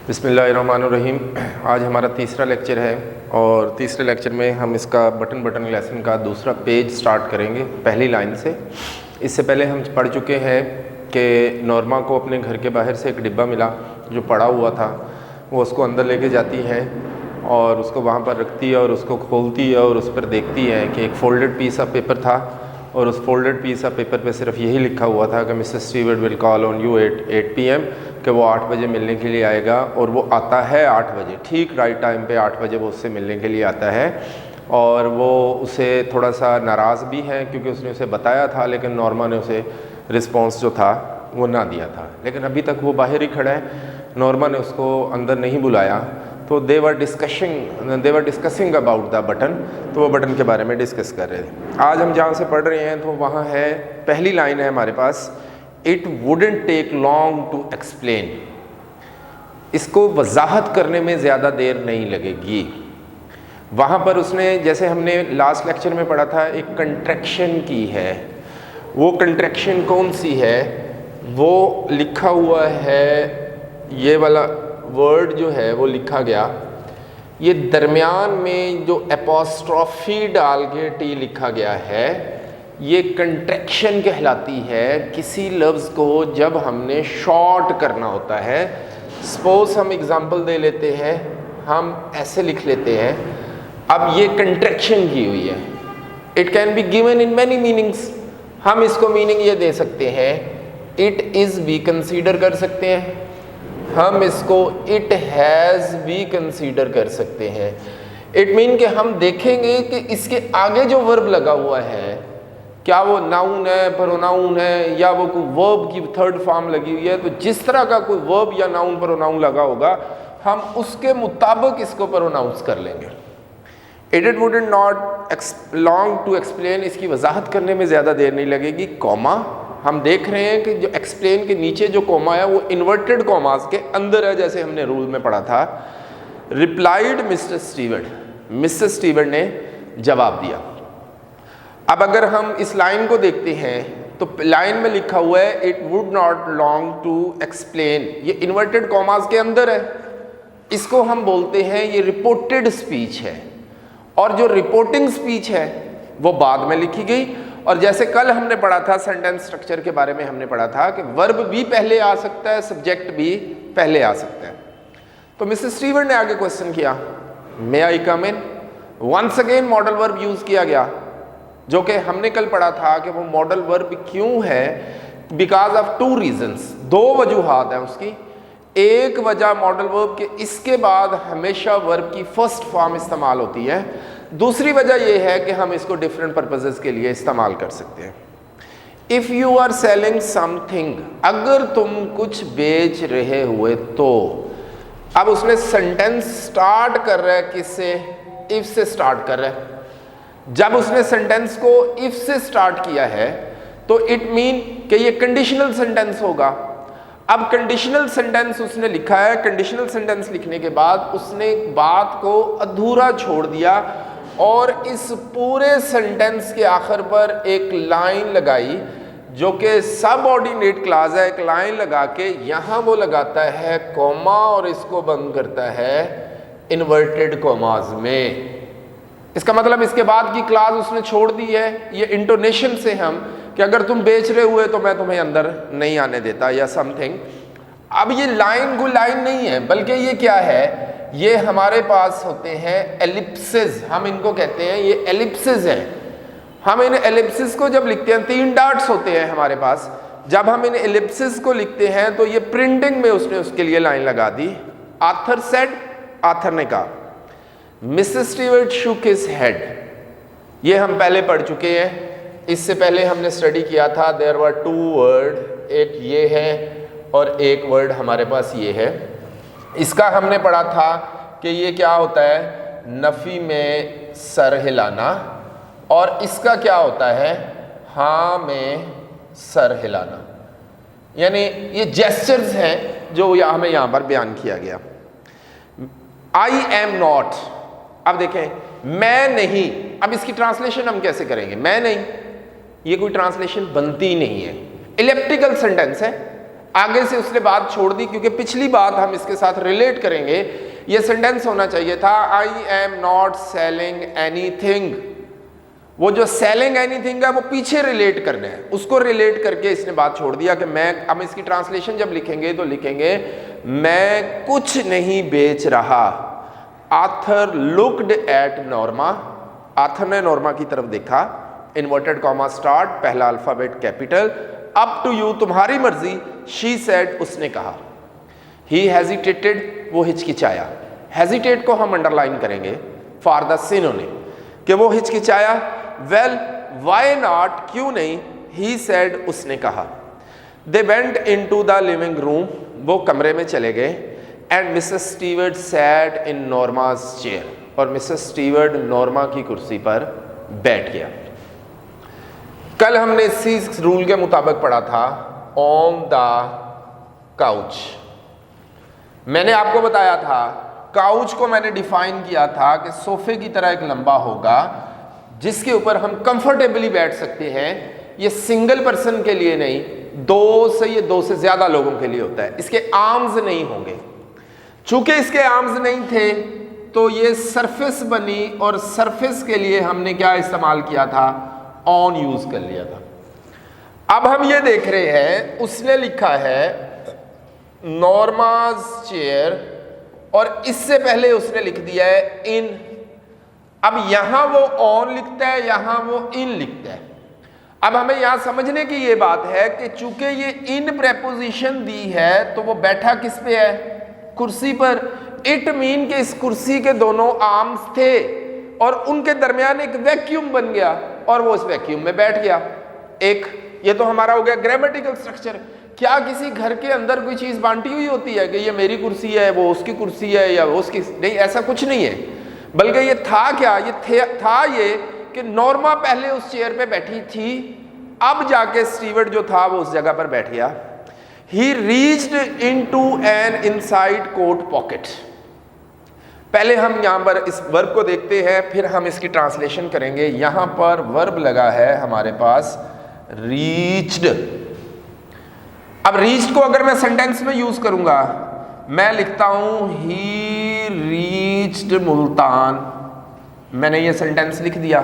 बिस्मिल्लाहिर्रहमानिर्रहीम। आज हमारा तीसरा लेक्चर है और तीसरे लेक्चर में हम इसका बटन लेसन का दूसरा पेज स्टार्ट करेंगे पहली लाइन से। इससे पहले हम पढ़ चुके हैं कि नॉर्मा को अपने घर के बाहर से एक डिब्बा मिला जो पड़ा हुआ था। वो उसको अंदर लेके जाती है और उसको वहाँ पर रखती है और उसको खोलती है और उस पर देखती है कि एक फोल्डेड पीस ऑफ पेपर था और उस फोल्डेड पीस ऑफ पेपर पे सिर्फ यही लिखा हुआ था कि mister Stewart will call on you at 8 PM, कि वो 8 बजे मिलने के लिए आएगा। और वो आता है 8 बजे, ठीक राइट टाइम पे 8 बजे वो उससे मिलने के लिए आता है। और वो उसे थोड़ा सा नाराज़ भी है क्योंकि उसने उसे बताया था, लेकिन नॉर्मा ने उसे रिस्पॉन्स जो था वो ना दिया था। लेकिन अभी तक वो बाहर ही खड़ा है, नॉर्मा ने उसको अंदर नहीं बुलाया। तो they were discussing about the button, तो वो बटन के बारे में डिस्कस कर रहे थे। आज हम जहाँ से पढ़ रहे हैं तो वहाँ है, पहली लाइन है हमारे पास, it wouldn't take long to explain. इसको वजाहत करने में ज़्यादा देर नहीं लगेगी। वहाँ पर उसने, जैसे हमने लास्ट लेक्चर में पढ़ा था, एक कंट्रैक्शन की है। वो कंट्रैक्शन कौन सी है? वो लिखा हुआ है, ये वाला वर्ड जो है वो लिखा गया, ये दरमियान में जो एपोस्ट्रोफी डाल के टी लिखा गया है, ये कंट्रैक्शन कहलाती है। किसी लफ्ज़ को जब हमने शॉर्ट करना होता है, सपोज हम एग्जांपल दे लेते हैं, हम ऐसे लिख लेते हैं, अब ये कंट्रैक्शन की हुई है। It can be given in many meanings. हम इसको मीनिंग ये दे सकते हैं, इट इज़ भी कंसीडर कर सकते हैं, हम इसको इट हैज़ भी कंसीडर कर सकते हैं। इट मीन कि हम देखेंगे कि इसके आगे जो वर्ब लगा हुआ है, क्या वो नाउन है, प्रोनाउन है, या वो कोई वर्ब की थर्ड फॉर्म लगी हुई है। तो जिस तरह का कोई वर्ब या नाउन प्रोनाउन लगा होगा, हम उसके मुताबिक इसको प्रोनाउंस कर लेंगे। It wouldn't not long to explain, इसकी वजाहत करने में ज़्यादा देर नहीं लगेगी। कॉमा, हम देख रहे हैं कि जो एक्सप्लेन के नीचे जो कॉमा है वो इन्वर्टेड कॉमास के अंदर है, जैसे हमने रूल में पढ़ा था। Replied mister Stewart, mister Stewart ने जवाब दिया। अब अगर हम इस लाइन को देखते हैं तो लाइन में लिखा हुआ है it would not long to explain, ये इन्वर्टेड कॉमास के अंदर है। इसको हम बोलते हैं ये रिपोर्टेड स्पीच है, और जो रिपोर्टिंग स्पीच है वो बाद में लिखी गई। और जैसे कल हमने पढ़ा था सेंटेंस स्ट्रक्चर के बारे में, हमने पढ़ा था कि वर्ब भी पहले आ सकता है, सब्जेक्ट भी पहले आ सकता है। तो मिसेस स्टीवर्ट ने आगे क्वेश्चन किया, may I come in. Once again modal verb use किया गया, जो कि हमने कल पढ़ा था कि वो मॉडल वर्ब क्यों है, बिकॉज ऑफ 2 रीजंस, 2 वजूहात है उसकी। एक वजह मॉडल वर्ब के इसके बाद हमेशा वर्ब की फर्स्ट फॉर्म इस्तेमाल होती है। दूसरी वजह यह है कि हम इसको डिफरेंट पर्पसेस के लिए इस्तेमाल कर सकते हैं। If you are selling something, अगर तुम कुछ बेच रहे हुए तो। अब उसने सेंटेंस स्टार्ट कर रहा है किससे? इफ से स्टार्ट कर रहा है। जब उसने सेंटेंस को इफ से स्टार्ट किया है तो इट मीन कि ये कंडीशनल सेंटेंस होगा। अब कंडीशनल सेंटेंस उसने लिखा है, कंडीशनल सेंटेंस लिखने के बाद उसने बात को अधूरा छोड़ दिया और इस पूरे सेंटेंस के आखिर पर एक लाइन लगाई, जो कि सबऑर्डिनेट क्लॉज है। एक लाइन लगा के यहाँ वो लगाता है कॉमा और इसको बंद करता है इन्वर्टेड कॉमाज में। इसका मतलब इसके बाद की क्लॉज उसने छोड़ दी है। ये इंटोनेशन से हम कि अगर तुम बेच रहे हुए तो मैं तुम्हें अंदर नहीं आने देता या समथिंग। अब ये लाइन को लाइन नहीं है, बल्कि ये क्या है, ये हमारे पास होते हैं एलिप्सिस, हम इनको कहते हैं, ये एलिप्सिस है। हम इन एलिप्सिस को जब लिखते हैं, 3 डॉट्स होते हैं हमारे पास। जब हम इन एलिप्सिस को लिखते हैं तो ये प्रिंटिंग में उसने उसके लिए लाइन लगा दी। आथर सेड, आथर ने कहा, Mrs Stewart shook his head, ये हम पहले पढ़ चुके हैं। इससे पहले हमने स्टडी किया था, देयर वर 2 वर्ड, एक ये है और एक वर्ड हमारे पास ये है। इसका हमने पढ़ा था कि ये क्या होता है, नफ़ी में सर हिलाना, और इसका क्या होता है, हाँ में सर हिलाना। यानी ये जेस्चर्स हैं जो हमें यहाँ पर बयान किया गया। आई एम नॉट, अब देखें, मैं नहीं। अब इसकी ट्रांसलेशन हम कैसे करेंगे? मैं नहीं, ये कोई ट्रांसलेशन बनती नहीं है, इलिप्टिकल सेंटेंस है। आगे से उसने बात छोड़ दी क्योंकि पिछली बात हम इसके साथ रिलेट करेंगे। ये सेंटेंस होना चाहिए था I am not selling anything. वो जो सेलिंग एनीथिंग है वो पीछे रिलेट करना है, उसको रिलेट करके इसने बात छोड़ दिया कि मैं, हम इसकी ट्रांसलेशन जब लिखेंगे तो लिखेंगे मैं कुछ नहीं बेच रहा। Arthur looked at Norma, Arthur ने नॉर्मा की तरफ देखा, इन्वर्टेड कॉमा स्टार्ट, पहला alphabet capital, up to you, तुम्हारी मर्जी, शी सेड, उसने कहा। ही हेजिटेटेड, वो हिचकिचाया। हेजिटेट को हम अंडरलाइन करेंगे फॉर द सिनोनिम कि वो हिचकिचाया। वेल वाई नॉट, क्यों नहीं, ही सेड, उसने कहा। They went into the living room, वो कमरे में चले गए। And Mrs Stewart sat in Norma's chair, और मिसेस स्टीवर्ट नॉर्मा की कुर्सी पर बैठ गया। कल हमने इसी रूल के मुताबिक पढ़ा था ऑन द काउच। मैंने आपको बताया था काउच को मैंने डिफाइन किया था कि सोफे की तरह एक लंबा होगा जिसके ऊपर हम कंफर्टेबली बैठ सकते हैं। ये सिंगल पर्सन के लिए नहीं, दो से ज्यादा लोगों के लिए होता है। इसके आर्म्स नहीं होंगे। चूंकि इसके आर्म्स नहीं थे तो ये सरफेस बनी, और सरफेस के लिए हमने क्या इस्तेमाल किया था, ऑन यूज कर लिया था। अब हम ये देख रहे हैं उसने लिखा है नॉर्माज चेयर, और इससे पहले उसने लिख दिया है इन। अब यहां वो ऑन लिखता है, यहां वो इन लिखता है। अब हमें यहां समझने की ये बात है कि चूंकि ये इन प्रेपोजिशन दी है तो वो बैठा किस पे है, कुर्सी पर। इट मीन कि इस कुर्सी के दोनों आर्म्स थे और उनके दरमियान एक वैक्यूम बन गया और वो इस वैक्यूम में बैठ गया। एक ये तो हमारा हो गया ग्रामेटिकल स्ट्रक्चर। क्या किसी घर के अंदर कोई चीज बांटी हुई होती है कि ये मेरी कुर्सी है, वो उसकी कुर्सी है, या वो उसकी, नहीं, ऐसा कुछ नहीं है। बल्कि ये था क्या, ये था ये कि नॉर्मा पहले उस चेयर पे बैठी थी, अब जाके स्टीवर्ट जो था वो उस जगह पर बैठ गया। He reached into an inside coat pocket. पहले हम यहां पर इस वर्ब को देखते हैं, फिर हम इसकी ट्रांसलेशन करेंगे। यहां पर वर्ब लगा है हमारे पास रीच्ड। अब रीच्ड को अगर मैं सेंटेंस में यूज करूंगा, मैं लिखता हूं ही रीच्ड मुल्तान। मैंने ये सेंटेंस लिख दिया।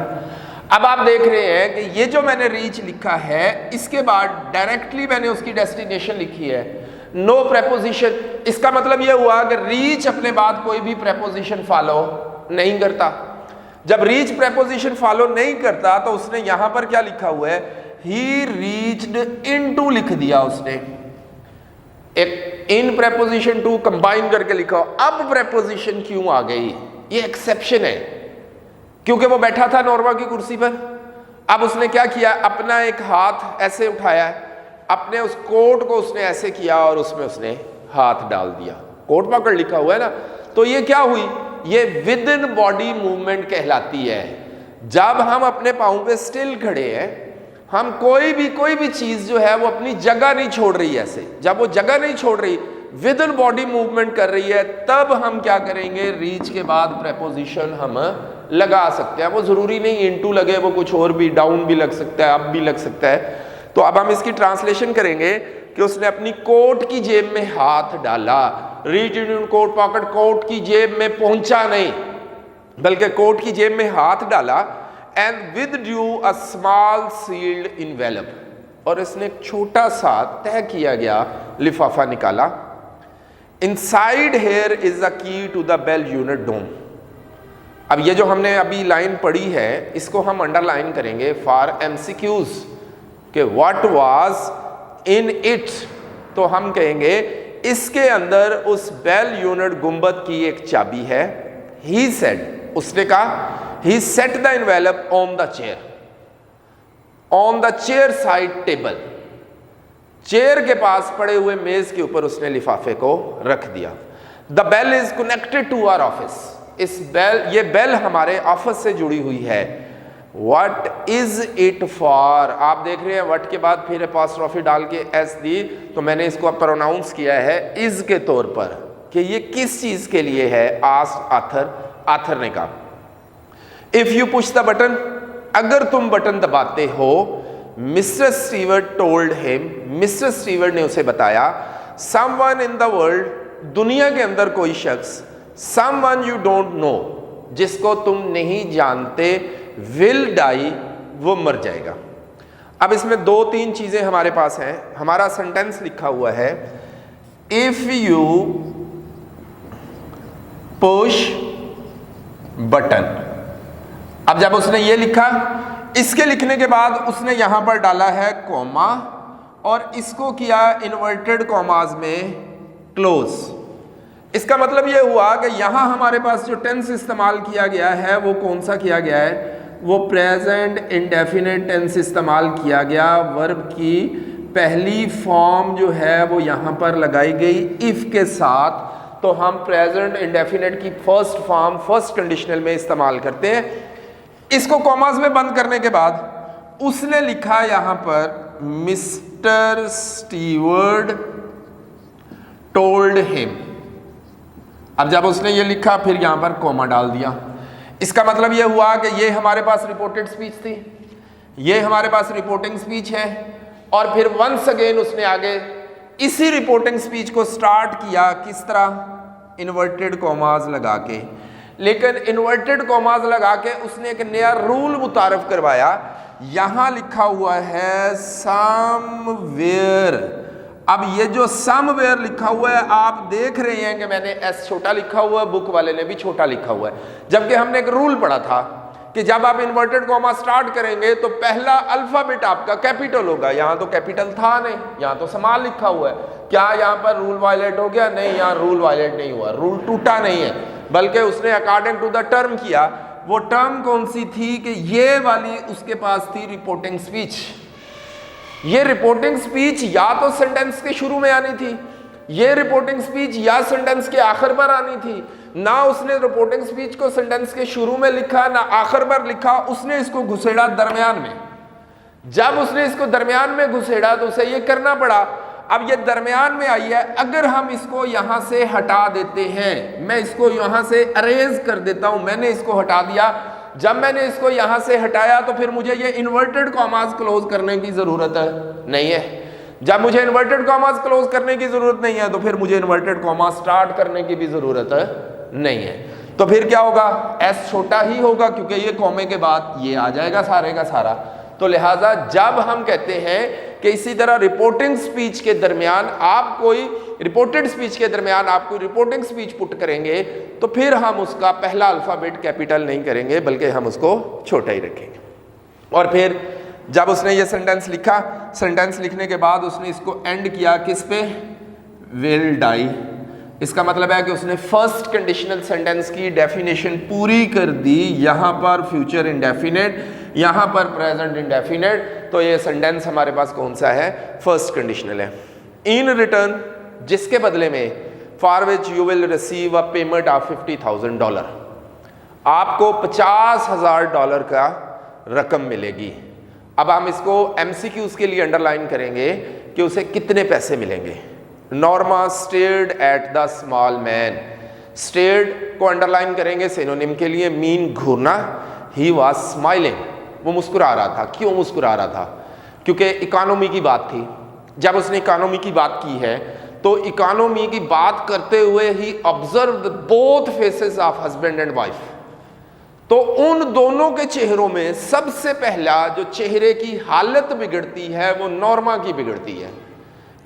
अब आप देख रहे हैं कि ये जो मैंने रीच लिखा है इसके बाद डायरेक्टली मैंने उसकी डेस्टिनेशन लिखी है, नो प्रेपोजिशन। इसका मतलब ये हुआ कि रीच अपने बाद कोई भी प्रेपोजिशन फॉलो नहीं करता। जब रीच प्रेपोजिशन फॉलो नहीं करता तो उसने यहां पर क्या लिखा हुआ है, ही रीच्ड इनटू लिख दिया उसने। एक इन प्रेपोजिशन टू कंबाइन करके लिखा। अब प्रेपोजिशन क्यों आ गई, ये एक्सेप्शन है, क्योंकि वो बैठा था नॉर्मा की कुर्सी पर। अब उसने क्या किया, अपना एक हाथ ऐसे उठाया, अपने उस कोट को उसने ऐसे किया और उसमें उसने हाथ डाल दिया। कोट पकड़ लिखा हुआ है ना, तो ये क्या हुई, ये विद इन बॉडी मूवमेंट कहलाती है। जब हम अपने पाँव पे स्टिल खड़े हैं, हम कोई भी चीज जो है वो अपनी जगह नहीं छोड़ रही ऐसे, जब वो जगह नहीं छोड़ रही, विद इन बॉडी मूवमेंट कर रही है, तब हम क्या करेंगे, रीच के बाद प्रेपोजिशन हम लगा सकते हैं। वो जरूरी नहीं इनटू लगे, वो कुछ और भी, डाउन भी लग सकता है, अप भी लग सकता है। तो अब हम इसकी ट्रांसलेशन करेंगे कि उसने अपनी कोट की जेब में हाथ डाला। Reach in coat pocket, coat की जेब में पहुंचा नहीं बल्कि कोट की जेब में हाथ डाला। And withdrew a small sealed envelope, और इसने एक छोटा सा तय किया गया लिफाफा निकाला। Inside here is the key to the bell unit dome. अब ये जो हमने अभी लाइन पढ़ी है इसको हम अंडरलाइन करेंगे फॉर एमसीक्यूज कि व्हाट वाज इन इट। तो हम कहेंगे इसके अंदर उस बेल यूनिट गुंबद की एक चाबी है। ही सेड, उसने कहा, he set the envelope on the chair side table। Chair के पास पड़े हुए मेज के ऊपर उसने लिफाफे को रख दिया। The bell is connected to our office। ये बेल हमारे ऑफिस से जुड़ी हुई है। What is it for? आप देख रहे हैं what के बाद फिर अपॉस्ट्रोफी डाल के s दी, तो मैंने इसको प्रोनाउंस किया है is के तौर पर कि ये किस चीज के लिए है। आथर ने कहा if you push the button, अगर तुम बटन दबाते हो, mister Stewart told him, mister Stewart ने उसे बताया, समवन इन द वर्ल्ड, दुनिया के अंदर कोई शख्स, समवन यू डोंट नो, जिसको तुम नहीं जानते, विल डाई, वो मर जाएगा। अब इसमें दो तीन चीजें हमारे पास हैं। हमारा सेंटेंस लिखा हुआ है, इफ यू पुश बटन। अब जब उसने ये लिखा, इसके लिखने के बाद उसने यहां पर डाला है कॉमा और इसको किया इन्वर्टेड कॉमास में क्लोज। इसका मतलब ये हुआ कि यहां हमारे पास जो टेंस इस्तेमाल किया गया है वो कौन सा किया गया है, वो प्रेजेंट इंडेफिनिट टेंस इस्तेमाल किया गया। वर्ब की पहली फॉर्म जो है वो यहां पर लगाई गई इफ के साथ, तो हम प्रेजेंट इंडेफिनिट की फर्स्ट फॉर्म फर्स्ट कंडीशनल में इस्तेमाल करते हैं। इसको कॉमास में बंद करने के बाद उसने लिखा यहां पर मिस्टर स्टीवर्ट टोल्ड हिम। अब जब उसने ये लिखा फिर यहां पर कॉमा डाल दिया। इसका मतलब यह हुआ कि ये हमारे पास रिपोर्टेड स्पीच थी, ये हमारे पास रिपोर्टिंग स्पीच है, और फिर वंस अगेन उसने आगे इसी रिपोर्टिंग स्पीच को स्टार्ट किया किस तरह, इन्वर्टेड कॉमास लगा के। लेकिन इन्वर्टेड कॉमास लगा के उसने एक नया रूल मुतारफ करवाया। यहां लिखा हुआ है समवेयर। अब ये जो समवेयर लिखा हुआ है, आप देख रहे हैं कि मैंने एस छोटा लिखा हुआ है, बुक वाले ने भी छोटा लिखा हुआ है, जबकि हमने एक रूल पढ़ा था कि जब आप इन्वर्टेड कॉमा स्टार्ट करेंगे तो पहला अल्फाबेट आपका कैपिटल होगा। यहां तो कैपिटल था नहीं, यहां तो स्मॉल लिखा हुआ है। क्या यहां पर रूल वायलेट हो गया? नहीं, यहां रूल वायलेट नहीं हुआ, रूल टूटा नहीं है, बल्कि उसने अकॉर्डिंग टू द टर्म किया। वो टर्म कौन सी थी कि ये वाली उसके पास थी रिपोर्टिंग स्पीच। ये रिपोर्टिंग स्पीच या तो सेंटेंस के शुरू में आनी थी, ये रिपोर्टिंग स्पीच या सेंटेंस के आखिर पर आनी थी। ना उसने रिपोर्टिंग स्पीच को सेंटेंस के शुरू में लिखा ना आखिर पर लिखा, उसने इसको घुसेड़ा दरमियान में। जब उसने इसको दरमियान में घुसेड़ा तो उसे ये करना पड़ा। अब ये दरमियान में आई है, अगर हम इसको यहां से हटा देते हैं, मैं इसको यहां से अरेज कर देता हूं, मैंने इसको हटा दिया। जब मैंने इसको यहां से हटाया तो फिर मुझे ये इन्वर्टेड कॉमास क्लोज करने की जरूरत नहीं है। जब मुझे इन्वर्टेड कॉमास क्लोज करने की जरूरत नहीं है तो फिर मुझे इन्वर्टेड कॉमास स्टार्ट करने की भी जरूरत नहीं है। तो फिर क्या होगा, एस छोटा ही होगा क्योंकि ये कॉमे के बाद ये आ जाएगा सारे का सारा। तो लिहाजा जब हम कहते हैं कि इसी तरह रिपोर्टिंग स्पीच के दरमियान आप कोई रिपोर्टेड स्पीच के दरमियान आप कोई रिपोर्टिंग स्पीच पुट करेंगे तो फिर हम उसका पहला अल्फाबेट कैपिटल नहीं करेंगे बल्कि हम उसको छोटा ही रखेंगे। और फिर जब उसने ये सेंटेंस लिखा, सेंटेंस लिखने के बाद उसने इसको एंड किया किस पे, विल डाई। इसका मतलब है कि उसने फर्स्ट कंडीशनल सेंटेंस की डेफिनेशन पूरी कर दी। यहां पर फ्यूचर इंडेफिनेट, यहां पर प्रेजेंट इंडेफिनेट, तो ये सेंटेंस हमारे पास कौन सा है, फर्स्ट कंडीशनल है। इन रिटर्न, जिसके बदले में, for which you will receive a payment of $50,000, आपको $50,000 का रकम मिलेगी। अब हम इसको MCQs के लिए अंडरलाइन करेंगे कि उसे कितने पैसे मिलेंगे। Norma stared at the small man, stared को अंडरलाइन करेंगे सिनोनिम के लिए, mean Ghurna. He was smiling, वो मुस्कुरा रहा था। क्यों मुस्कुरा रहा था? क्योंकि इकोनॉमी की बात थी। जब उसने इकोनॉमी की बात की है तो इकोनॉमी की बात करते हुए he observed both faces of husband and wife. तो उन दोनों के चेहरों में सबसे पहला जो चेहरे की हालत बिगड़ती है वो नॉर्मा की बिगड़ती है।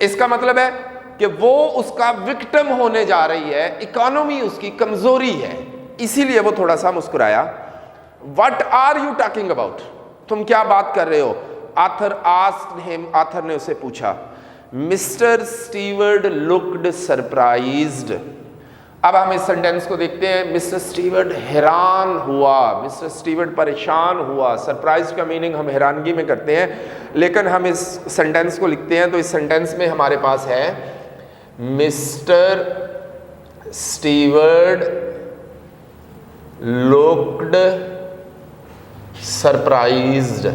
इसका मतलब है कि वो उसका विक्टिम होने जा रही है, इकोनॉमी उसकी कमजोरी है, इसीलिए वो थोड़ा सा मुस्कुराया। What are you talking about, तुम क्या बात कर रहे हो? आर्थर आस्क्ड हिम, आर्थर ने उसे पूछा। Mister Stewart looked surprised. अब हम इस सेंटेंस को देखते हैं। मिस्टर स्टीवर्ट हैरान हुआ, मिस्टर स्टीवर्ट परेशान हुआ। सरप्राइज का मीनिंग हम हैरानगी में करते हैं, लेकिन हम इस सेंटेंस को लिखते हैं तो इस सेंटेंस में हमारे पास है मिस्टर स्टीवर्ट लुक्ड सरप्राइज्ड।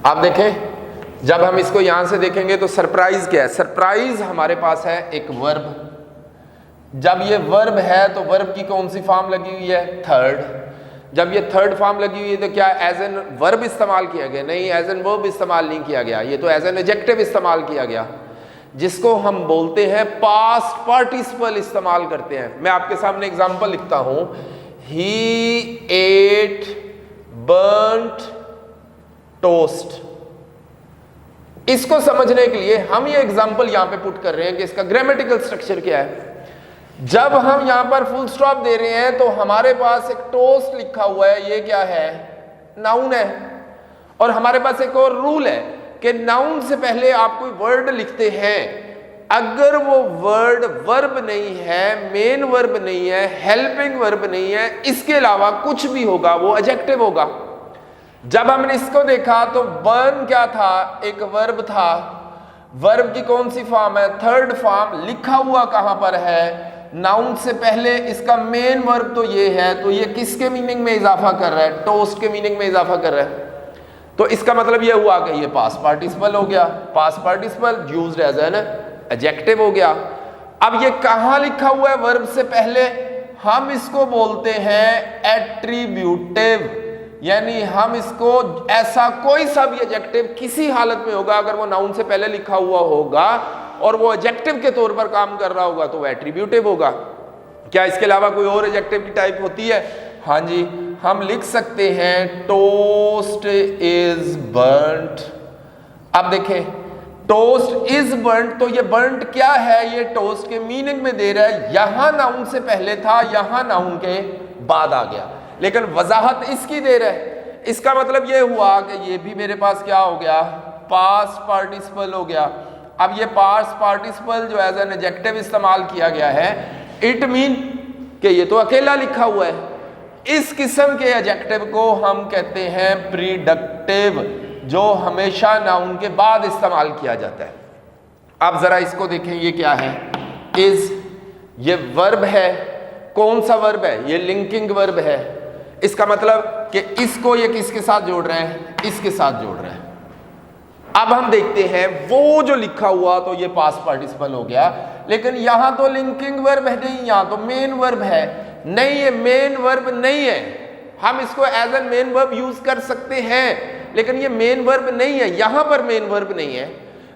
आप देखें, जब हम इसको यहां से देखेंगे तो सरप्राइज क्या है? सरप्राइज हमारे पास है एक वर्ब। जब ये वर्ब है तो वर्ब की कौन सी फॉर्म लगी हुई है? थर्ड। जब ये थर्ड फॉर्म लगी हुई है तो क्या एज एन वर्ब इस्तेमाल किया गया? नहीं, एज एन वर्ब इस्तेमाल नहीं किया गया, ये तो एज एन एडजेक्टिव इस्तेमाल किया गया, जिसको हम बोलते हैं पास्ट पार्टिसिपल इस्तेमाल करते हैं। मैं आपके सामने एग्जांपल लिखता हूं, ही एट बर्न्ट टोस्ट। इसको समझने के लिए हम ये एग्जांपल यहां पे पुट कर रहे हैं कि इसका ग्रामेटिकल स्ट्रक्चर क्या है। जब हम यहां पर फुल स्टॉप दे रहे हैं तो हमारे पास एक टोस्ट लिखा हुआ है, ये क्या है? नाउन है। और हमारे पास एक और रूल है कि नाउन से पहले आप कोई वर्ड लिखते हैं, अगर वो वर्ड वर्ब नहीं है, मेन वर्ब नहीं है, हेल्पिंग वर्ब नहीं है, इसके अलावा कुछ भी होगा वो एडजेक्टिव होगा। जब हमने इसको देखा तो बर्न क्या था? एक वर्ब था। वर्ब की कौन सी फॉर्म है? Third form. लिखा हुआ कहां पर है? नाउन से पहले। इसका मेन वर्ब तो ये है, तो ये किसके मीनिंग में इजाफा कर रहा है? टोस्ट के मीनिंग में इजाफा कर रहा है। तो इसका मतलब ये हुआ कि ये पास्ट पार्टिसिपल हो गया, past participle used as an adjective हो गया। अब ये कहां लिखा हुआ है वर्ब से पहले? हम इसको बोलते हैं एट्रीब्यूटिव, यानी हम इसको ऐसा कोई सा भी एडजेक्टिव किसी हालत में होगा, अगर वो नाउन से पहले लिखा हुआ होगा और वो एडजेक्टिव के तौर पर काम कर रहा होगा तो वो एट्रीब्यूटिव होगा। क्या इसके अलावा कोई और एडजेक्टिव की टाइप होती है? हाँ जी, हम लिख सकते हैं टोस्ट इज बर्न्ट। अब देखें, टोस्ट इज बर्न्ट, तो ये बर्न्ट क्या है? ये टोस्ट के मीनिंग में दे रहा है। यहां नाउन से पहले था, यहां नाउन के बाद आ गया, लेकिन वजाहत इसकी दे रहा है। इसका मतलब ये हुआ कि ये भी मेरे पास क्या हो गया? पास्ट पार्टिसिपल हो गया। अब ये पास्ट पार्टिसिपल जो एज एन एडजेक्टिव इस्तेमाल किया गया है, इट मीन कि ये तो अकेला लिखा हुआ है। इस किस्म के एडजेक्टिव को हम कहते हैं प्रीडक्टिव, जो हमेशा नाउन के बाद इस्तेमाल किया जाता है। अब जरा इसको देखें, ये क्या है? इज, ये वर्ब है। कौन सा वर्ब है? ये लिंकिंग वर्ब है। इसका मतलब कि इसको ये किसके साथ जोड़ रहे हैं? इसके साथ जोड़ रहे हैं। अब हम देखते हैं वो जो लिखा हुआ तो ये पास्ट पार्टिसिपल हो गया, लेकिन यहां तो लिंकिंग वर्ब है नहीं, यहां तो मेन वर्ब है। नहीं, ये मेन वर्ब नहीं है। हम इसको as an main verb use कर सकते हैं, लेकिन ये मेन वर्ब नहीं है। यहां पर मेन वर्ब नहीं है।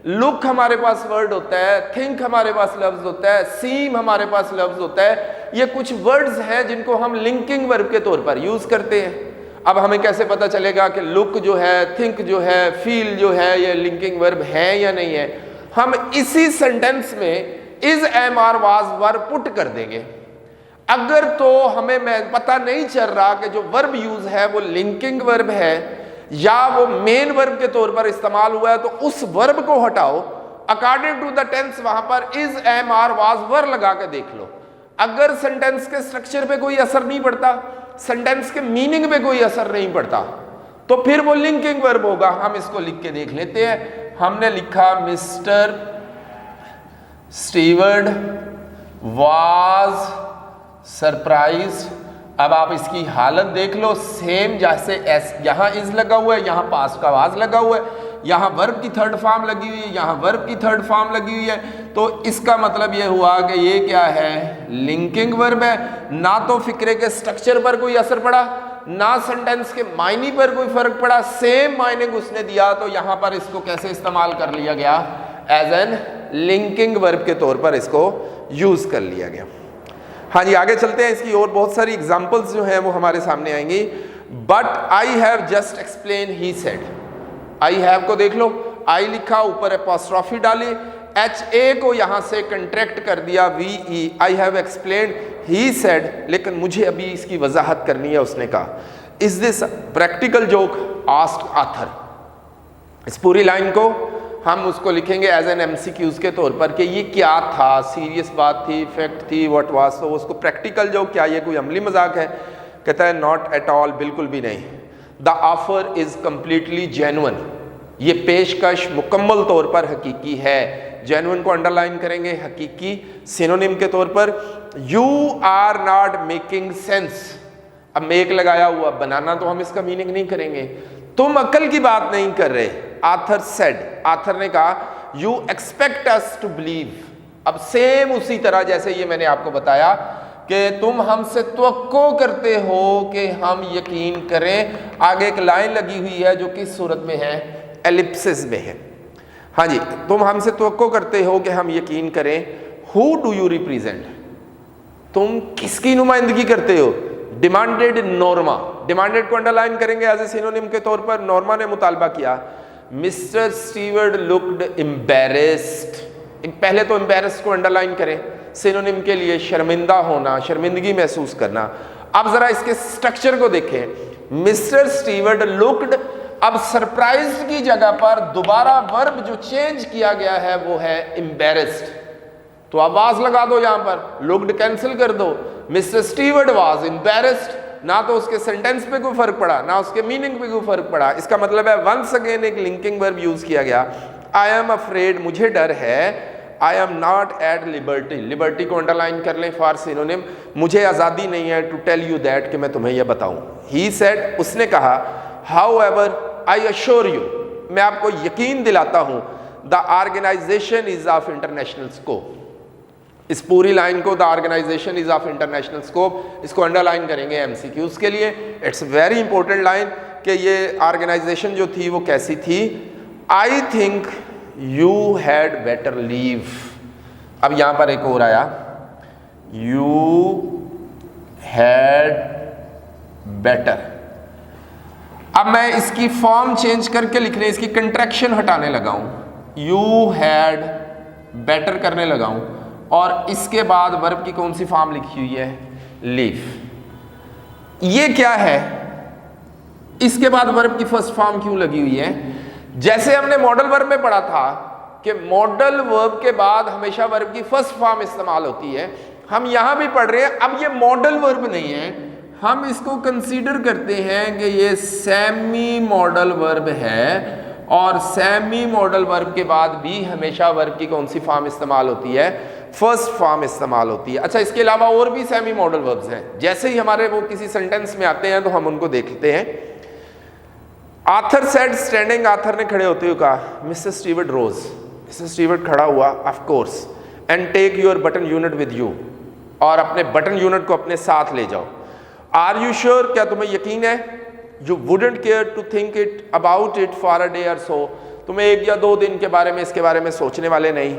लुक हमारे पास वर्ड होता है, थिंक हमारे पास लफ्ज होता है, सीम हमारे पास लफ्ज होता है। ये कुछ वर्ड्स हैं जिनको हम लिंकिंग वर्ब के तौर पर यूज करते हैं। अब हमें कैसे पता चलेगा कि लुक जो है, थिंक जो है, फील जो है, ये लिंकिंग वर्ब है या नहीं है? हम इसी सेंटेंस में is, am, are, was, were put कर देंगे। अगर तो हमें पता नहीं चल रहा कि जो वर्ब यूज है वो लिंकिंग वर्ब है या वो मेन वर्ब के तौर पर इस्तेमाल हुआ है, तो उस वर्ब को हटाओ, अकॉर्डिंग टू द टेंस वहां पर इज, एम, आर, वाज, वर लगा के देख लो। अगर सेंटेंस के स्ट्रक्चर पे कोई असर नहीं पड़ता, सेंटेंस के मीनिंग पे कोई असर नहीं पड़ता, तो फिर वो लिंकिंग वर्ब होगा। हम इसको लिख के देख लेते हैं। हमने लिखा मिस्टर स्टीवर्ड वाज सरप्राइज। अब आप इसकी हालत देख लो, सेम जैसे एस, यहां इज लगा हुआ है, यहां पास्ट का वाज लगा हुआ है, यहां वर्ब की थर्ड फॉर्म लगी हुई है, यहां वर्ब की थर्ड फॉर्म लगी हुई है। तो इसका मतलब यह हुआ कि ये क्या है? लिंकिंग वर्ब है। ना तो फिक्रे के स्ट्रक्चर पर कोई असर पड़ा, ना सेंटेंस के मायने पर कोई फर्क पड़ा, सेम मायने उसने दिया, तो यहां पर इसको कैसे इस्तेमाल कर लिया गया? एज एन लिंकिंग वर्ब के तौर पर इसको यूज कर लिया गया। हाँ जी, आगे चलते हैं। इसकी और बहुत सारी एग्जाम्पल्स जो हैं वो हमारे सामने आएंगी। But I have just explain he said. I have को देख लो, आई लिखा, ऊपर एपोस्ट्रोफी डाली, एच ए को यहां से कंट्रैक्ट कर दिया, V E. I have explained he said, लेकिन मुझे अभी इसकी वजाहत करनी है। उसने कहा, is this practical joke? Asked author. इस पूरी लाइन को हम उसको लिखेंगे एज एन एमसीक्यूज के तौर पर कि ये क्या था, सीरियस बात थी, फैक्ट थी, व्हाट वाज। तो उसको प्रैक्टिकल जोक, क्या ये कोई अमली मजाक है? कहता है नॉट एट ऑल, बिल्कुल भी नहीं। The offer is completely genuine, ये पेशकश मुकम्मल तौर पर हकीकी है। जेन्युइन को अंडरलाइन करेंगे, हकीकी सिनोनिम के तौर पर। You are not making sense, अब मेक लगाया हुआ, बनाना तो हम इसका मीनिंग नहीं करेंगे। तुम अकल की बात नहीं कर रहे। आथर सेड, आथर ने कहा you expect us to believe. अब सेम उसी तरह जैसे ये मैंने आपको बताया कि तुम हमसे तवक्को करते हो कि हम यकीन करें। आगे एक लाइन लगी हुई है जो किस सूरत में है, एलिप्सिस में है। हाँ जी, तुम हमसे तवक्को करते हो कि हम यकीन करें। हु डू यू रिप्रेजेंट, तुम किसकी नुमाइंदगी करते हो? Demanded Norma. डिमांडेड को अंडरलाइन करेंगे एज ए सिनोनिम के तौर पर। नॉर्मा ने मुतालबा किया। Mister Stewart looked embarrassed. पहले तो एम्बैरेस्ड को अंडरलाइन करें, सिनोनिम के लिए शर्मिंदा होना, शर्मिंदगी महसूस करना। अब जरा इसके स्ट्रक्चर को देखें। मिस्टर स्टीवर्ट लुक्ड, अब सरप्राइज्ड की जगह पर दोबारा वर्ब जो चेंज किया गया है वो है एम्बैरेस्ड। तो आवाज लगा दो यहां पर, लुक्ड कैंसिल कर दो। मिस्टर स्टीवर्ट वाज एम्बैरेस्ड, ना तो उसके सेंटेंस पे कोई फर्क पड़ा ना उसके मीनिंग पे कोई फर्क पड़ा। इसका मतलब है वंस अगेन एक लिंकिंग वर्ब यूज किया गया। आई एम अफ्रेड, मुझे डर है। I am not at liberty, liberty को अंडरलाइन कर लें फॉर सिनोनिम, मुझे आज़ादी नहीं है टू टेल यू दैट, कि मैं तुम्हें यह बताऊं। ही सेड, उसने कहा। However I assure you, मैं आपको यकीन दिलाता हूं। The organisation is of international scope. इस पूरी लाइन को the organisation is of international scope, इसको अंडरलाइन करेंगे एमसीक्यूज के लिए। इट्स वेरी इंपॉर्टेंट लाइन कि ये ऑर्गेनाइजेशन जो थी वो कैसी थी। I think you had better leave. अब यहां पर एक और आया, यू हैड बेटर। अब मैं इसकी फॉर्म चेंज करके लिखने, इसकी कंट्रैक्शन हटाने लगा हूं, यू हैड बेटर करने लगा हूं, और इसके बाद वर्ब की कौन सी फॉर्म लिखी हुई है, लीव। ये क्या है, इसके बाद वर्ब की फर्स्ट फॉर्म क्यों लगी हुई है? जैसे हमने मॉडल वर्ब में पढ़ा था कि मॉडल वर्ब के बाद हमेशा वर्ब की फर्स्ट फॉर्म इस्तेमाल होती है, हम यहां भी पढ़ रहे हैं। अब ये मॉडल वर्ब नहीं है, हम इसको कंसीडर करते हैं कि ये सेमी मॉडल वर्ब है, और सेमी मॉडल वर्ब के बाद भी हमेशा वर्ब की कौन सी फॉर्म इस्तेमाल होती है, फर्स्ट फॉर्म इस्तेमाल होती है। अच्छा, इसके अलावा और भी सेमी मॉडल वर्ब्स हैं, जैसे ही हमारे वो किसी सेंटेंस में आते हैं तो हम उनको देखते हैं। आर्थर सेड स्टैंडिंग, आर्थर ने खड़े होते हुए कहा। Mister Stewart rose, mister Stewart खड़ा हुआ, of course, and take your button unit with you, और अपने बटन यूनिट को अपने साथ ले जाओ। आर यू श्योर, क्या तुम्हें यकीन है? You wouldn't care to think it about it for a day or so, तुम्हें 1 या 2 दिन के बारे में, इसके बारे में सोचने वाले नहीं।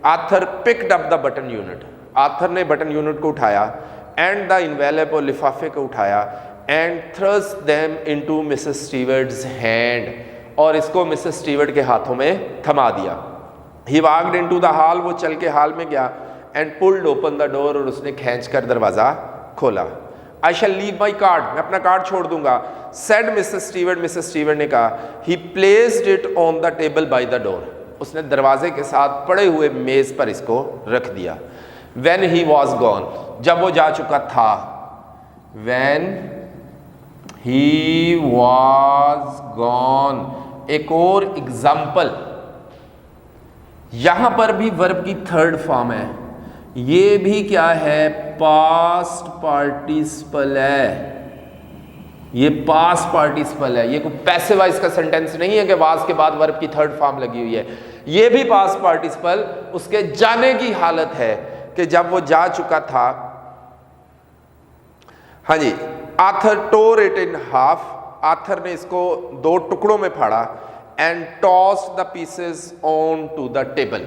Arthur picked up the button unit, Arthur ने बटन यूनिट को उठाया, एंड द इन्वेलप, और लिफाफे को उठाया, and thrust them into Mrs Stewart's hand, और इसको मिसेस स्टीवर्ट के हाथों में थमा दिया। He walked into the hall, वो चल के हॉल में गया, and pulled open the door, और उसने खींचकर दरवाजा खोला। आई शैल लीव माई कार्ड, मैं अपना कार्ड छोड़ दूंगा। Said Mrs Stewart, Mrs Stewart ने कहा। ही placed it on the table by the door, उसने दरवाजे के साथ पड़े हुए मेज पर इसको रख दिया। When he was gone, जब वो जा चुका था। When he was gone, एक और एग्जाम्पल, यहां पर भी वर्ब की थर्ड फॉर्म है, ये भी क्या है, पास्ट पार्टिसिपल है। ये पास्ट पार्टिसिपल है, ये कोई पैसिव वॉइस का सेंटेंस नहीं है कि वाज के बाद वर्ब की थर्ड फॉर्म लगी हुई है। ये भी पास्ट पार्टिसिपल उसके जाने की हालत है कि जब वो जा चुका था। हाँ जी, Arthur tore it in half, Arthur ने इसको 2 टुकड़ों में फाड़ा, and toss the pieces onto the table,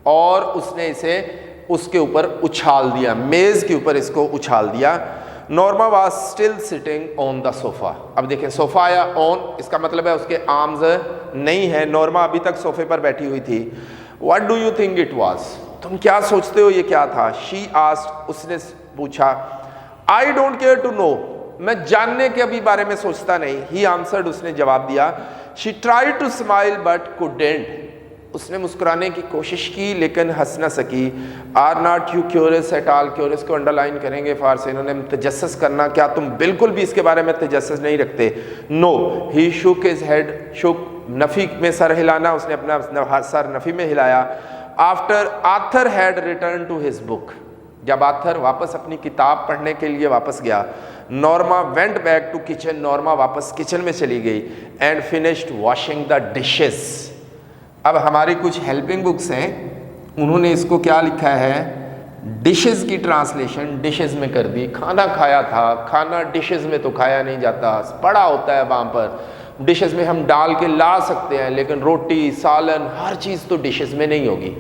और उसने इसे उसके ऊपर उछाल दिया, मेज के ऊपर इसको उछाल दिया। Norma was still sitting on the sofa. अब देखें, सोफा या ऑन, इसका मतलब है उसके आर्म्स नहीं है, नॉर्मा अभी तक सोफे पर बैठी हुई थी। What do you think it was, तुम क्या सोचते हो ये क्या था? शी आस्क्ड, उसने पूछा। I don't care to know, मैं जानने के अभी बारे में सोचता नहीं। ही आंसर्ड, उसने जवाब दिया। She tried to smile but couldn't, उसने मुस्कुराने की कोशिश की लेकिन हंस ना सकी। Are not you curious at all, curious को अंडरलाइन करेंगे फॉर सिनोनिम, तजस्सुस करना, क्या तुम बिल्कुल भी इसके बारे में तजस्सुस नहीं रखते? No. He shook his head, shook नफी में सर हिलाना, उसने अपना सर नफी में हिलाया। After Arthur had return to his book, जब आर्थर वापस अपनी किताब पढ़ने के लिए वापस गया। Norma went back to kitchen, Norma वापस किचन में चली गई। And finished washing the dishes. अब हमारी कुछ हेल्पिंग बुक्स हैं, उन्होंने इसको क्या लिखा है, डिशेस की ट्रांसलेशन डिशेस में कर दी, खाना खाया था, खाना डिशेस में तो खाया नहीं जाता, पड़ा होता है वहाँ पर। डिशेस में हम डाल के ला सकते हैं, लेकिन रोटी सालन हर चीज़ तो डिशेस में नहीं होगी।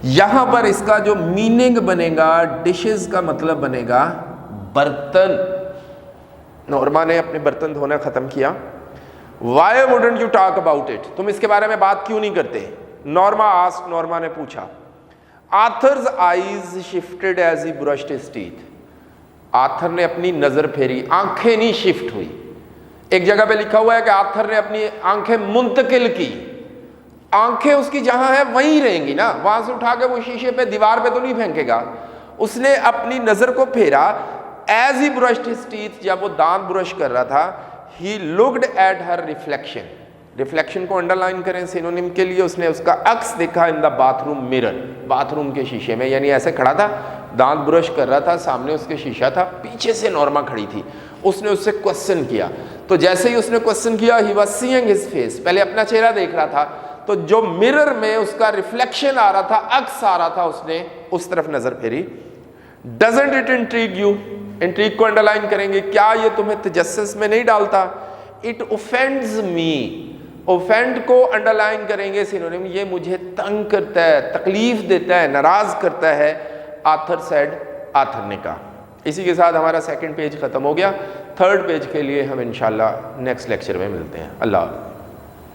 यहाँ पर इसका जो मीनिंग बनेगा, डिशेस का मतलब बनेगा बर्तन। नॉर्मा ने अपने बर्तन धोना ख़त्म किया। Why wouldn't you talk about it, तुम इसके बारे में बात क्यों नहीं करते? नॉर्मा ने पूछा। Arthur's eyes shifted as he brushed his teeth, Arthur ने अपनी नजर फेरी, आंखें नहीं शिफ्ट हुई। एक जगह पे लिखा हुआ है कि आर्थर ने अपनी आंखें मुंतकिल की, आंखें उसकी जहां है वहीं रहेंगी ना, वहां से उठा के वो शीशे पे दीवार पे तो नहीं फेंकेगा। उसने अपनी नजर को फेरा। As he brushed his teeth, जब वो दांत ब्रश कर रहा था, he looked at her reflection. Reflection को अंडरलाइन करें सिनोनिम के लिए, उसने उसका अक्स देखा in the bathroom mirror, bathroom के शीशे में। यानी ऐसे खड़ा था, दांत ब्रश कर रहा था, सामने उसके शीशा था, पीछे से नॉर्मा खड़ी थी। उसने उससे क्वेश्चन किया, तो जैसे ही उसने क्वेश्चन किया, he was seeing his face, पहले अपना चेहरा देख रहा था, तो जो मिरर में उसका रिफ्लेक्शन आ रहा था, अक्स आ रहा था, उसने उस तरफ नजर फेरी। Doesn't it intrigue you, intrigue को अंडरलाइन करेंगे, क्या ये तुम्हें तजस्सुस में नहीं डालता? इट ऑफेंड्स मी, ऑफेंड को अंडरलाइन करेंगे सिनोनिम, ये मुझे तंग करता है, तकलीफ देता है, नाराज करता है। आर्थर सेड, आर्थर ने कहा। इसी के साथ हमारा सेकंड पेज खत्म हो गया। थर्ड पेज के लिए हम इंशाल्लाह नेक्स्ट लेक्चर में मिलते हैं। अल्लाह।